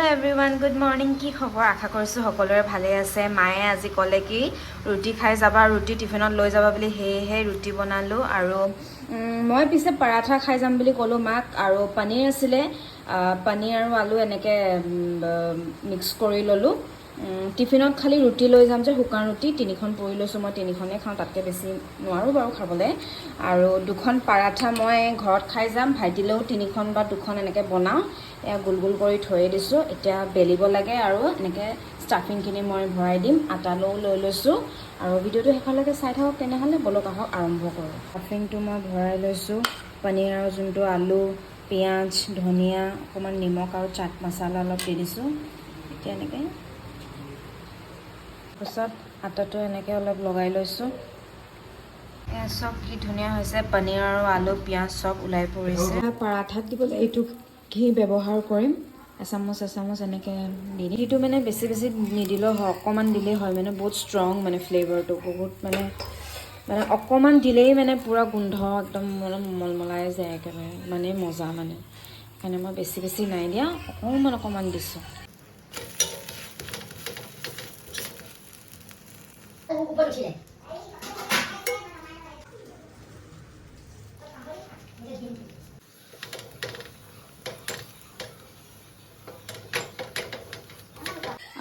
everyone good morning কি খবৰ আশা কৰিছোঁ সকলোৰে ভালে আছে মায়ে আজি ক'লে কি ৰুটি খাই যাবা ৰুটি টিফিনত লৈ যাবা বুলি সেয়েহে ৰুটি বনালোঁ আৰু মই পিছে পৰাঠা খাই যাম বুলি ক'লোঁ মাক আৰু পনীৰ আছিলে পনীৰ আৰু আলু এনেকৈ মিক্স কৰি ল'লোঁ টিফিনত খালি ৰুটি লৈ যাম যে শুকান ৰুটি তিনিখন পুৰি লৈছোঁ মই তিনিখনেই খাওঁ তাতকৈ বেছি নোৱাৰোঁ বাৰু খাবলৈ আৰু দুখন পৰাঠা মই ঘৰত খাই যাম ভাইটিলৈও তিনিখন বা দুখন এনেকৈ বনাওঁ এয়া গোল গোল কৰি থৈ দিছোঁ এতিয়া বেলিব লাগে আৰু এনেকৈ ষ্টাফিংখিনি মই ভৰাই দিম আটালৈও লৈ লৈছোঁ আৰু ভিডিঅ'টো শেষলৈকে চাই থাকক তেনেহ'লে বলক আহক আৰম্ভ কৰোঁ ষ্টাফিংটো মই ভৰাই লৈছোঁ পনীৰ আৰু যোনটো আলু পিঁয়াজ ধনিয়া অকণমান নিমখ আৰু চাট মছলা অলপ দি দিছোঁ এতিয়া এনেকৈ তাৰপিছত আটাটো এনেকৈ অলপ লগাই লৈছোঁ এয়া চব কি ধুনীয়া হৈছে পনীৰ আৰু আলু পিঁয়াজ চব ওলাই পৰিছে পৰাঠাত দিবলৈ এইটো ঘি ব্যৱহাৰ কৰিম এচামুচ এনেকৈ দি দিম ঘিটো মানে বেছি বেছি নিদিলেও হয় অকণমান দিলেই হয় মানে বহুত ষ্ট্ৰং মানে ফ্লেভাৰটো বহুত মানে অকণমান দিলেই মানে পূৰা গোন্ধ একদম মানে মলমলাই যায় একেবাৰে মানে মজা মানে সেইকাৰণে মই বেছি বেছি নাই দিয়া অকণমান দিছোঁ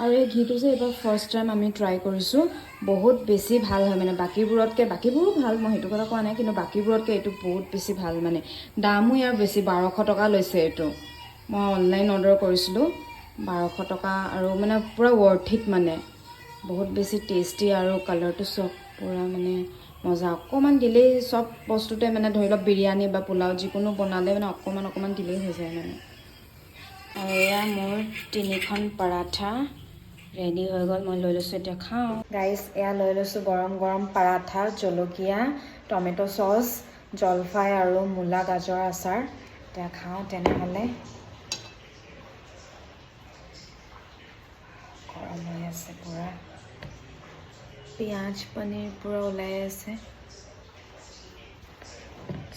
আৰু এই ঘিটো যে এইবাৰ ফাৰ্ষ্ট টাইম আমি ট্ৰাই কৰিছোঁ বহুত বেছি ভাল হয় মানে বাকীবোৰো ভাল মই সেইটো কথা কোৱা নাই কিন্তু বাকীবোৰতকৈ এইটো বহুত বেছি ভাল মানে দামো ইয়াৰ বেছি 1200 টকা লৈছে এইটো মই অনলাইন অৰ্ডাৰ কৰিছিলোঁ 1200 টকা আৰু মানে পূৰা ৱৰ্থিত মানে বহুত বেছি টেষ্টি আৰু কালাৰটো চব পূৰা মানে মজা অকণমান দিলেই চব বস্তুতে মানে ধৰি লওক বিৰিয়ানী বা পোলাও যিকোনো বনালে মানে অকণমান দিলেই হৈ যায় মানে আৰু এয়া মোৰ 3খন পৰাঠা ৰেডি হৈ গ'ল মই লৈ লৈছোঁ এতিয়া খাওঁ গাইজ এয়া লৈ লৈছোঁ গৰম গৰম পৰাঠা জলকীয়া টমেট' চচ জলফাই আৰু মূলা গাজৰ আচাৰ এতিয়া খাওঁ তেনেহ'লে গৰম হৈ আছে পূৰা পিঁয়াজ পনীৰ পূৰা ওলাই আছে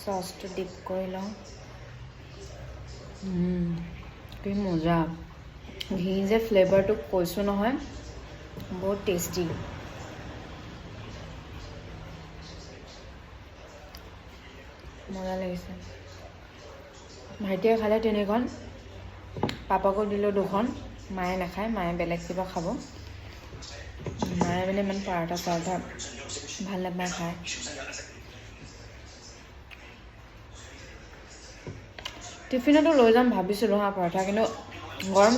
চচটো ডিপ কৰি লওঁ কি মজা ঘি যে ফ্লেভাৰটো কৈছোঁ নহয় বহুত টেষ্টি মজা লাগিছে ভাইটিয়ে খালে 3খন পাপাকো দিলোঁ 2খন মায়ে নাখায় মায়ে বেলেগ কিবা খাব মায়ে মানে ইমান পৰাঠা ভাল নাপায় খায় টিফিনতো লৈ যাম ভাবিছিলোঁ পৰাঠা কিন্তু গৰম